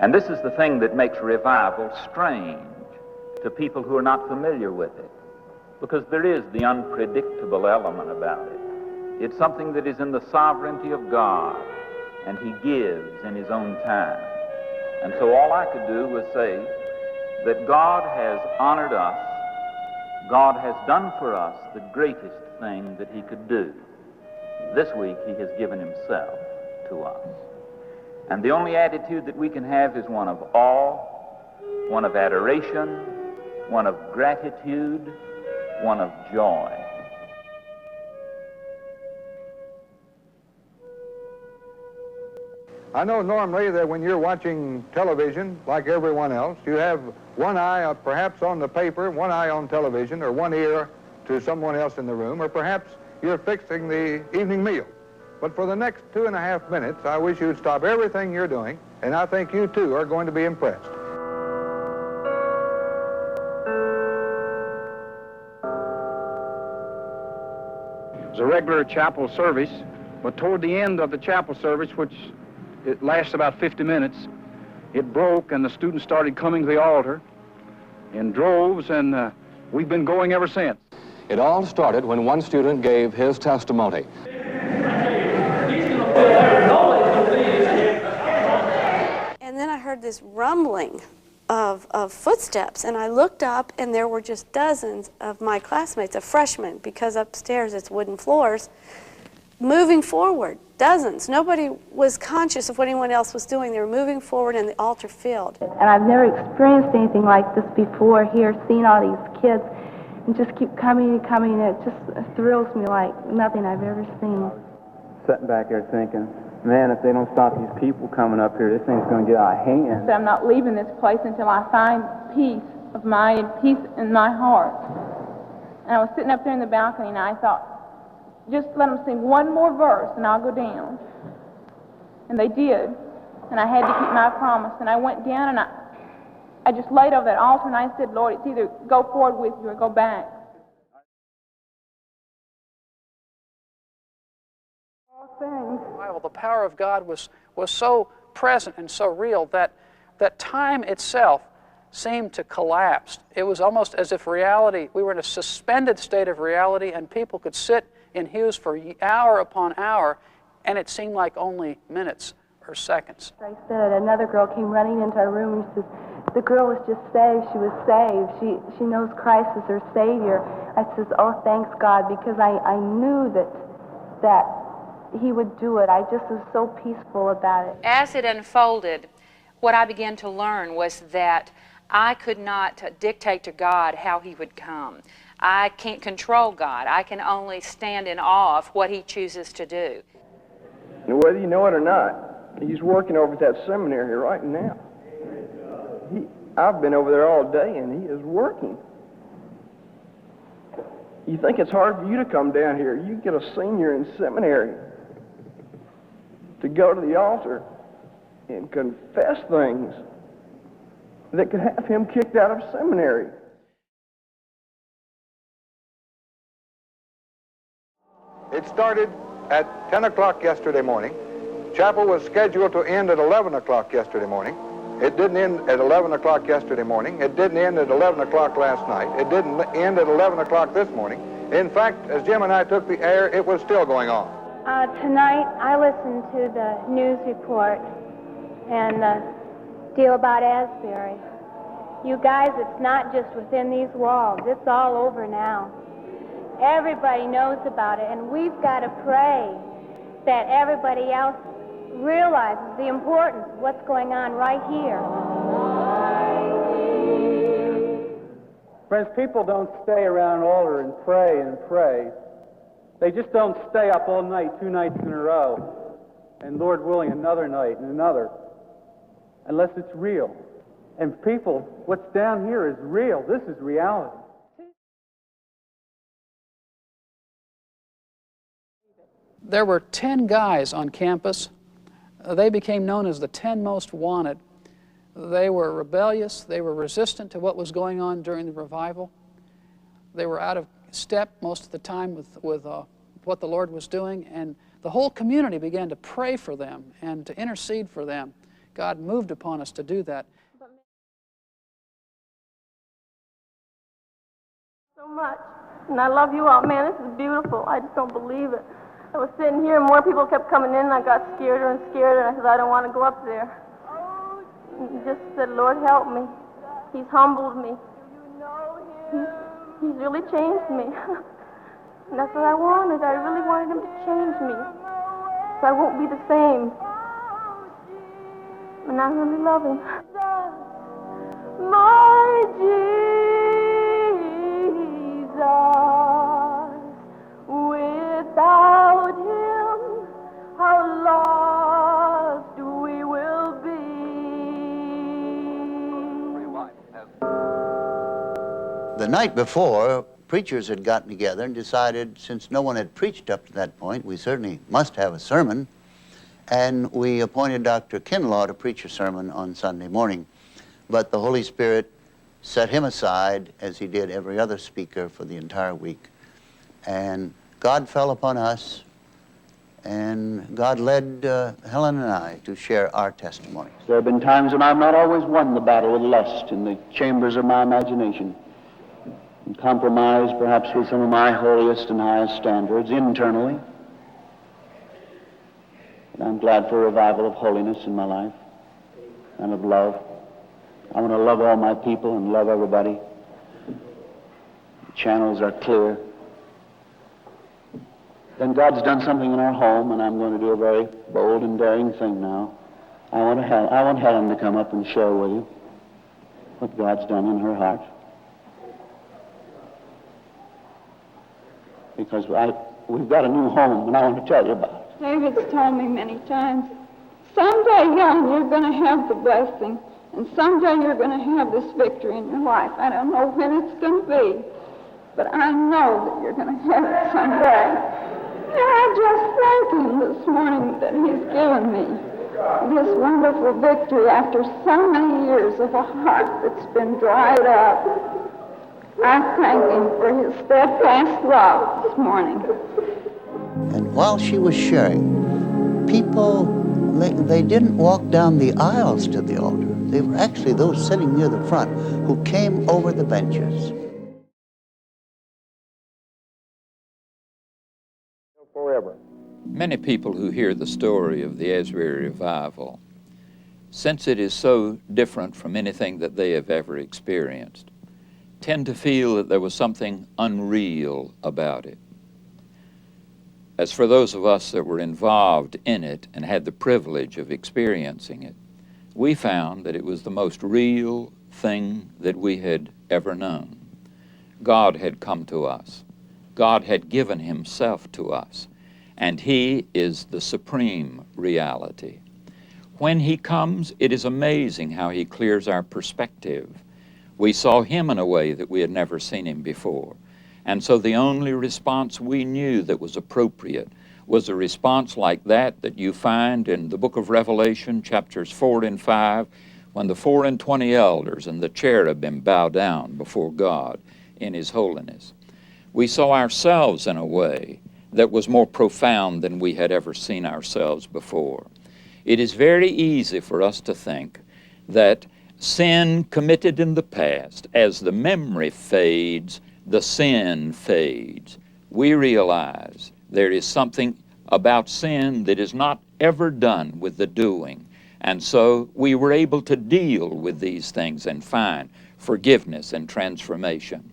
And this is the thing that makes revival strange to people who are not familiar with it, because there is the unpredictable element about it. It's something that is in the sovereignty of God, and He gives in His own time. And so all I could do was say that God has honored us. God has done for us the greatest thing that He could do. This week He has given Himself to us. And the only attitude that we can have is one of awe, one of adoration, one of gratitude, one of joy. I know normally that when you're watching television, like everyone else, you have one eye perhaps on the paper, one eye on television, or one ear to someone else in the room, or perhaps you're fixing the evening meal. But for the next 2.5 minutes, I wish you'd stop everything you're doing, and I think you too are going to be impressed. It was a regular chapel service, but toward the end of the chapel service, which it lasts about 50 minutes, it broke and the students started coming to the altar in droves, and we've been going ever since. It all started when one student gave his testimony. And then I heard this rumbling of footsteps, and I looked up, and there were just dozens of my classmates, of freshmen, because upstairs it's wooden floors, moving forward, dozens. Nobody was conscious of what anyone else was doing. They were moving forward and the altar filled. And I've never experienced anything like this before here, seeing all these kids and just keep coming and coming, and it just thrills me like nothing I've ever seen. Sitting back there thinking, man, if they don't stop these people coming up here, this thing's going to get out of hand. So I'm not leaving this place until I find peace of mind and peace in my heart. And I was sitting up there in the balcony, and I thought, just let them sing one more verse and I'll go down. And they did. And I had to keep my promise. And I went down and I just laid over that altar and I said, Lord, it's either go forward with you or go back. Well, the power of God was so present and so real that time itself seemed to collapse. It was almost as if reality, we were in a suspended state of reality, and people could sit in Hughes for hour upon hour, and it seemed like only minutes or seconds. I said, another girl came running into our room and says, the girl was just saved, she was saved, she knows Christ as her Savior. I says, oh, thanks God, because I knew that He would do it. I just was so peaceful about it. As it unfolded, what I began to learn was that I could not dictate to God how He would come. I can't control God. I can only stand in awe of what He chooses to do. And whether you know it or not, He's working over at that seminary right now. I've been over there all day, and He is working. You think it's hard for you to come down here. You get a senior in seminary to go to the altar and confess things that could have him kicked out of seminary. It started at 10 o'clock yesterday morning. Chapel was scheduled to end at 11 o'clock yesterday morning. It didn't end at 11 o'clock yesterday morning. It didn't end at 11 o'clock last night. It didn't end at 11 o'clock this morning. In fact, as Jim and I took the air, it was still going on. Tonight, I listened to the news report and the deal about Asbury. You guys, it's not just within these walls. It's all over now. Everybody knows about it, and we've got to pray that everybody else realizes the importance of what's going on right here. Friends, people don't stay around an altar and pray and pray. They just don't stay up all night, 2 nights in a row, and Lord willing, another night and another, unless it's real. And people, what's down here is real. This is reality. There were 10 guys on campus. They became known as the 10 most wanted. They were rebellious. They were resistant to what was going on during the revival. They were out of step most of the time with what the Lord was doing, and the whole community began to pray for them and to intercede for them, God moved upon us to do that. So much. And I love you all. Man, this is beautiful. I just don't believe it. I was sitting here and more people kept coming in and I got scared and I said, I don't want to go up there. And just said, Lord, help me. He's humbled me. He's really changed me. And that's what I wanted. I really wanted him to change me. So I won't be the same. And I really love him. My Jesus, without him, how lost we will be. The night before, preachers had gotten together and decided, since no one had preached up to that point, we certainly must have a sermon. And we appointed Dr. Kinlaw to preach a sermon on Sunday morning. But the Holy Spirit set him aside, as he did every other speaker, for the entire week. And God fell upon us, and God led Helen and I to share our testimonies. There have been times when I've not always won the battle with lust in the chambers of my imagination, and compromised perhaps with some of my holiest and highest standards internally. But I'm glad for a revival of holiness in my life and of love. I want to love all my people and love everybody. The channels are clear. Then God's done something in our home, and I'm going to do a very bold and daring thing now. I want Helen to come up and share with you what God's done in her heart. Because we've got a new home, and I want to tell you about it. David's told me many times, someday, young, you're going to have the blessing, and someday you're going to have this victory in your life. I don't know when it's going to be, but I know that you're going to have it someday. And I just thank him this morning that he's given me this wonderful victory after so many years of a heart that's been dried up. I thank him for his steadfast love this morning. And while she was sharing, people, they didn't walk down the aisles to the altar. They were actually those sitting near the front who came over the benches. Forever. Many people who hear the story of the Asbury revival, since it is so different from anything that they have ever experienced, tend to feel that there was something unreal about it. As for those of us that were involved in it and had the privilege of experiencing it, we found that it was the most real thing that we had ever known. God had come to us. God had given himself to us, and he is the supreme reality. When he comes, it is amazing how he clears our perspective. We saw him in a way that we had never seen him before. And so the only response we knew that was appropriate was a response like that you find in the book of Revelation, chapters 4 and 5, when the 24 elders and the cherubim bow down before God in his holiness. We saw ourselves in a way that was more profound than we had ever seen ourselves before. It is very easy for us to think that sin committed in the past, as the memory fades, the sin fades. We realize there is something about sin that is not ever done with the doing. And so we were able to deal with these things and find forgiveness and transformation.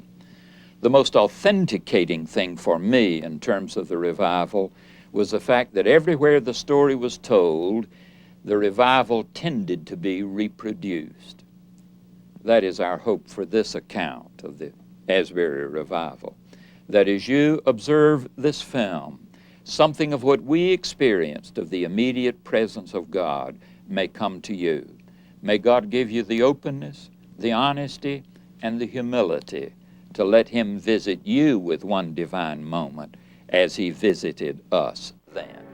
The most authenticating thing for me in terms of the revival was the fact that everywhere the story was told, the revival tended to be reproduced. That is our hope for this account of the Asbury revival. That as you observe this film, something of what we experienced of the immediate presence of God may come to you. May God give you the openness, the honesty, and the humility to let him visit you with one divine moment as he visited us then.